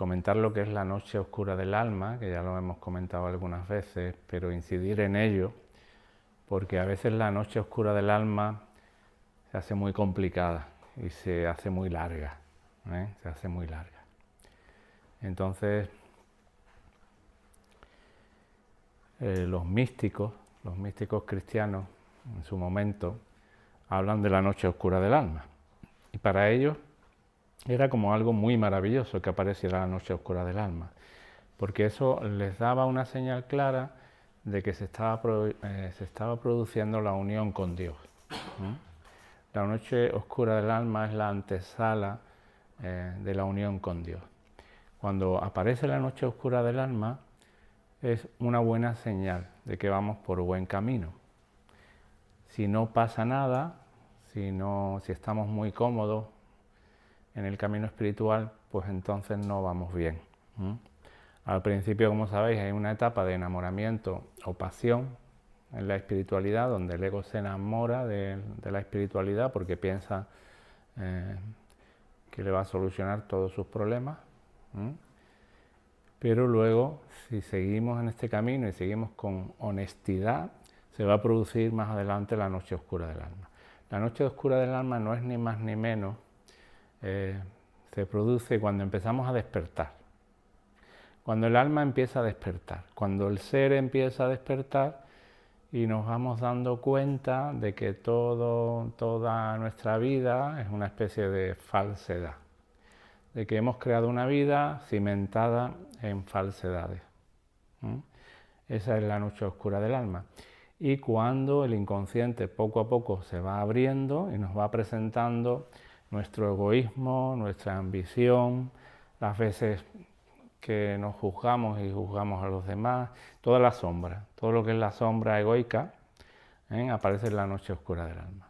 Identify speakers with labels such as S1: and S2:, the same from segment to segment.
S1: comentar lo que es la noche oscura del alma, que ya lo hemos comentado algunas veces, pero incidir en ello, porque a veces la noche oscura del alma se hace muy complicada y se hace muy larga, se hace muy larga. Entonces, los místicos cristianos, en su momento, hablan de la noche oscura del alma. Y para ellos era como algo muy maravilloso que apareciera la noche oscura del alma, porque eso les daba una señal clara de que se estaba produciendo la unión con Dios. La noche oscura del alma es la antesala de la unión con Dios. Cuando aparece la noche oscura del alma, es una buena señal de que vamos por buen camino. Si no pasa nada, si estamos muy cómodos en el camino espiritual, pues entonces no vamos bien. Al principio, como sabéis, hay una etapa de enamoramiento o pasión en la espiritualidad, donde el ego se enamora de la espiritualidad porque piensa que le va a solucionar todos sus problemas. Pero luego, si seguimos en este camino y seguimos con honestidad, se va a producir más adelante la noche oscura del alma. La noche oscura del alma no es ni más ni menos, se produce cuando empezamos a despertar. Cuando el alma empieza a despertar, cuando el ser empieza a despertar y nos vamos dando cuenta de que toda nuestra vida es una especie de falsedad, de que hemos creado una vida cimentada en falsedades. Esa es la noche oscura del alma. Y cuando el inconsciente poco a poco se va abriendo y nos va presentando nuestro egoísmo, nuestra ambición, las veces que nos juzgamos y juzgamos a los demás, toda la sombra, todo lo que es la sombra egoica, aparece en la noche oscura del alma.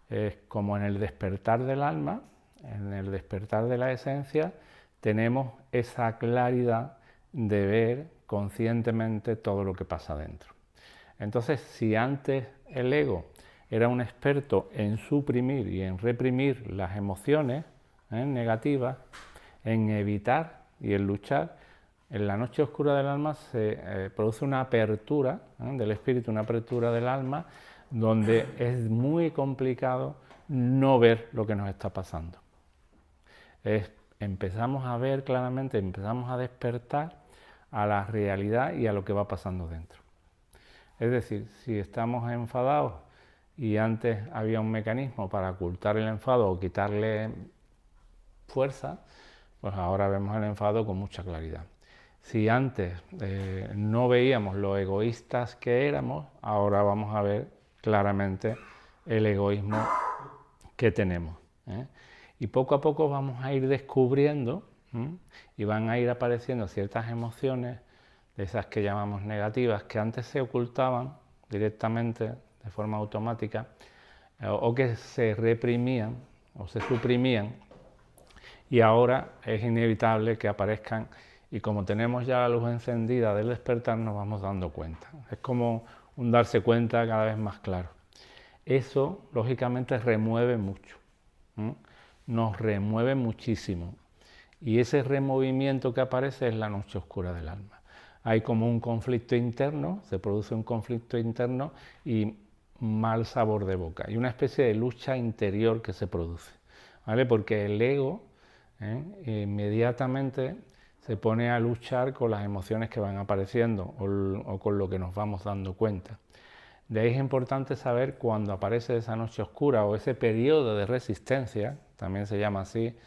S1: Es como en el despertar del alma, en el despertar de la esencia, tenemos esa claridad de ver conscientemente todo lo que pasa dentro. Entonces, si antes el ego era un experto en suprimir y en reprimir las emociones negativas, en evitar y en luchar, en la noche oscura del alma se produce una apertura del espíritu, una apertura del alma, donde es muy complicado no ver lo que nos está pasando. Empezamos a ver claramente, empezamos a despertar a la realidad y a lo que va pasando dentro. Es decir, si estamos enfadados y antes había un mecanismo para ocultar el enfado o quitarle fuerza, pues ahora vemos el enfado con mucha claridad. Si antes no veíamos lo egoístas que éramos, ahora vamos a ver claramente el egoísmo que tenemos. Y poco a poco vamos a ir descubriendo y van a ir apareciendo ciertas emociones, de esas que llamamos negativas, que antes se ocultaban directamente de forma automática o que se reprimían o se suprimían, y ahora es inevitable que aparezcan, y como tenemos ya la luz encendida del despertar nos vamos dando cuenta. Es como un darse cuenta cada vez más claro. Eso lógicamente remueve mucho, nos remueve muchísimo, y ese removimiento que aparece es la noche oscura del alma. Hay como un conflicto interno, se produce un conflicto interno y mal sabor de boca, y una especie de lucha interior que se produce, ¿vale? Porque el ego inmediatamente se pone a luchar con las emociones que van apareciendo o con lo que nos vamos dando cuenta. De ahí es importante saber cuando aparece esa noche oscura o ese periodo de resistencia, también se llama así,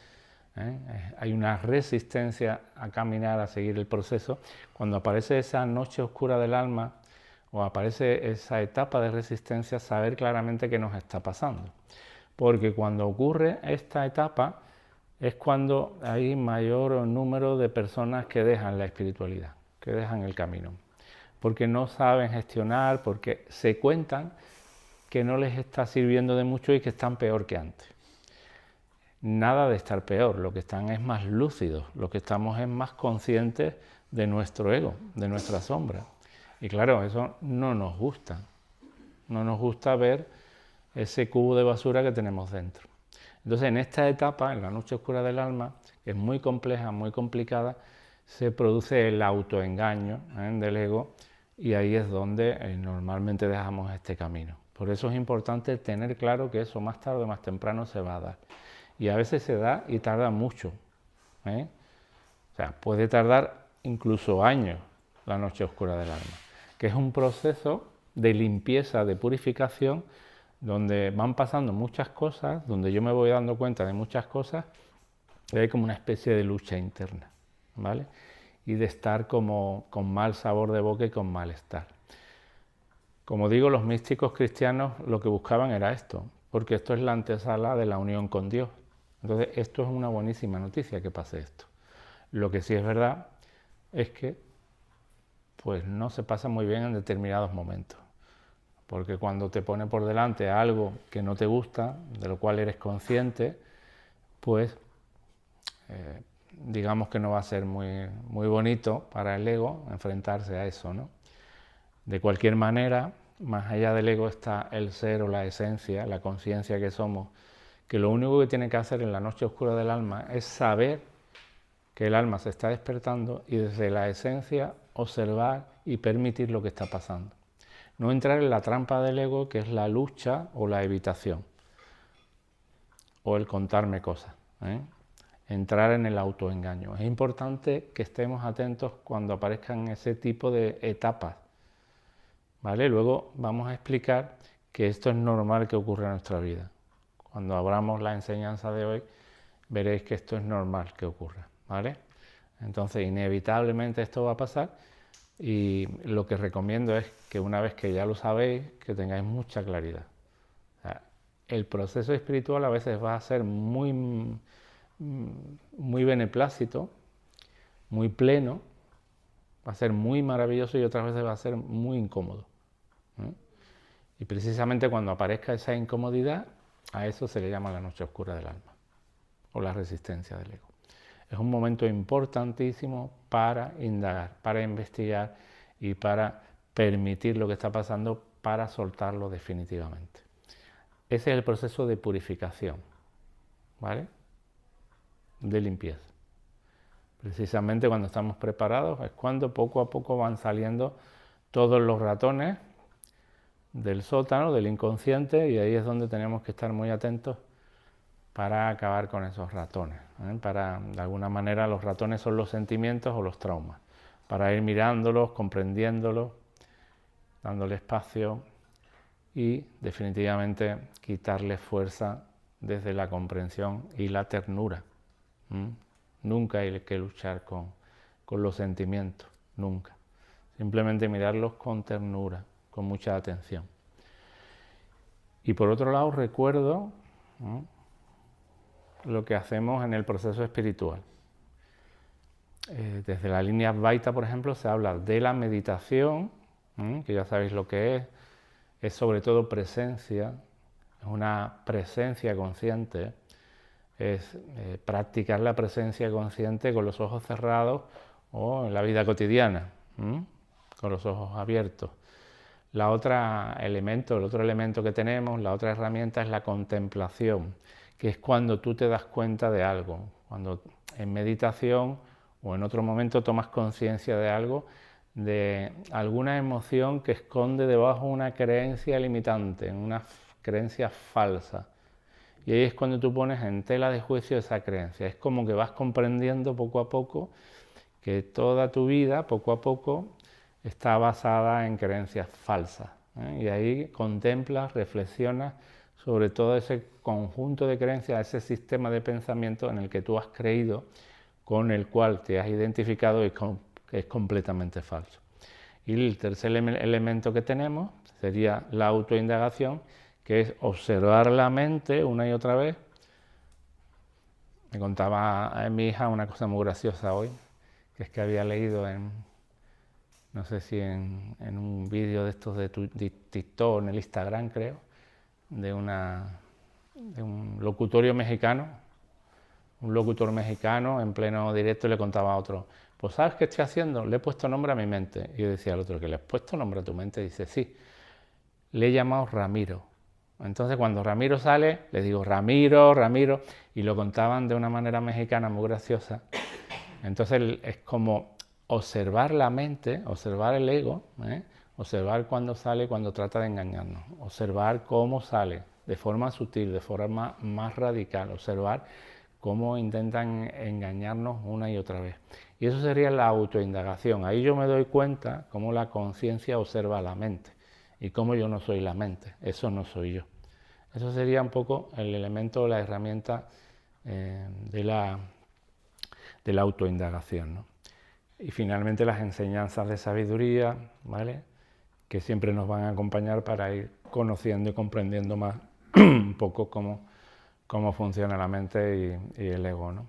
S1: hay una resistencia a caminar, a seguir el proceso. Cuando aparece esa noche oscura del alma o aparece esa etapa de resistencia, saber claramente qué nos está pasando. Porque cuando ocurre esta etapa es cuando hay mayor número de personas que dejan la espiritualidad, que dejan el camino. Porque no saben gestionar, porque se cuentan que no les está sirviendo de mucho y que están peor que antes. Nada de estar peor, lo que están es más lúcidos, lo que estamos es más conscientes de nuestro ego, de nuestra sombra. Y claro, eso no nos gusta ver ese cubo de basura que tenemos dentro. Entonces, en esta etapa, en la noche oscura del alma, que es muy compleja, muy complicada, se produce el autoengaño del ego, y ahí es donde normalmente dejamos este camino. Por eso es importante tener claro que eso más tarde o más temprano se va a dar. Y a veces se da y tarda mucho. O sea, puede tardar incluso años la noche oscura del alma, que es un proceso de limpieza, de purificación, donde van pasando muchas cosas, donde yo me voy dando cuenta de muchas cosas, y hay como una especie de lucha interna, ¿vale? Y de estar como con mal sabor de boca y con malestar. Como digo, los místicos cristianos lo que buscaban era esto, porque esto es la antesala de la unión con Dios. Entonces, esto es una buenísima noticia que pase esto. Lo que sí es verdad es que pues no se pasa muy bien en determinados momentos, porque cuando te pone por delante algo que no te gusta, de lo cual eres consciente, pues digamos que no va a ser muy bonito para el ego enfrentarse a eso, ¿no? De cualquier manera, más allá del ego está el ser o la esencia, la conciencia que somos, que lo único que tiene que hacer en la noche oscura del alma es saber que el alma se está despertando y desde la esencia observar y permitir lo que está pasando. No entrar en la trampa del ego, que es la lucha o la evitación, o el contarme cosas. Entrar en el autoengaño. Es importante que estemos atentos cuando aparezcan ese tipo de etapas, ¿vale? Luego vamos a explicar que esto es normal que ocurra en nuestra vida. Cuando abramos la enseñanza de hoy, veréis que esto es normal que ocurra, ¿vale? Entonces, inevitablemente esto va a pasar, y lo que recomiendo es que una vez que ya lo sabéis, que tengáis mucha claridad. O sea, el proceso espiritual a veces va a ser muy beneplácito, muy pleno, va a ser muy maravilloso, y otras veces va a ser muy incómodo. Y precisamente cuando aparezca esa incomodidad, a eso se le llama la noche oscura del alma, o la resistencia del ego. Es un momento importantísimo para indagar, para investigar y para permitir lo que está pasando, para soltarlo definitivamente. Ese es el proceso de purificación, ¿vale? De limpieza. Precisamente cuando estamos preparados es cuando poco a poco van saliendo todos los ratones del sótano, del inconsciente, y ahí es donde tenemos que estar muy atentos para acabar con esos ratones. De alguna manera los ratones son los sentimientos o los traumas, para ir mirándolos, comprendiéndolos, dándole espacio y definitivamente quitarles fuerza desde la comprensión y la ternura. Nunca hay que luchar con los sentimientos, nunca. Simplemente mirarlos con ternura, con mucha atención. Y por otro lado recuerdo lo que hacemos en el proceso espiritual. Desde la línea Advaita, por ejemplo, se habla de la meditación, que ya sabéis lo que es sobre todo presencia, es una presencia consciente, es practicar la presencia consciente con los ojos cerrados o en la vida cotidiana, con los ojos abiertos. El otro elemento que tenemos, la otra herramienta, es la contemplación, que es cuando tú te das cuenta de algo, cuando en meditación o en otro momento tomas conciencia de algo, de alguna emoción que esconde debajo una creencia limitante, una creencia falsa. Y ahí es cuando tú pones en tela de juicio esa creencia. Es como que vas comprendiendo poco a poco que toda tu vida, poco a poco, está basada en creencias falsas. Y ahí contemplas, reflexionas sobre todo ese conjunto de creencias, ese sistema de pensamiento en el que tú has creído, con el cual te has identificado y que es completamente falso. Y el tercer elemento que tenemos sería la autoindagación, que es observar la mente una y otra vez. Me contaba mi hija una cosa muy graciosa hoy, que es que había leído no sé si en un vídeo de estos de TikTok, en el Instagram creo, de un locutorio mexicano. Un locutor mexicano en pleno directo le contaba a otro: pues ¿sabes qué estoy haciendo? Le he puesto nombre a mi mente. Y yo decía al otro: ¿que le has puesto nombre a tu mente? Y dice: sí, le he llamado Ramiro. Entonces cuando Ramiro sale, le digo Ramiro, Ramiro, y lo contaban de una manera mexicana muy graciosa. Entonces es como observar la mente, observar el ego, observar cuando sale, cuando trata de engañarnos, observar cómo sale, de forma sutil, de forma más radical, observar cómo intentan engañarnos una y otra vez. Y eso sería la autoindagación. Ahí yo me doy cuenta cómo la conciencia observa la mente y cómo yo no soy la mente, eso no soy yo. Eso sería un poco el elemento, la herramienta de la autoindagación, ¿no? Y finalmente las enseñanzas de sabiduría, ¿vale?, que siempre nos van a acompañar para ir conociendo y comprendiendo más un poco cómo funciona la mente y el ego, ¿no?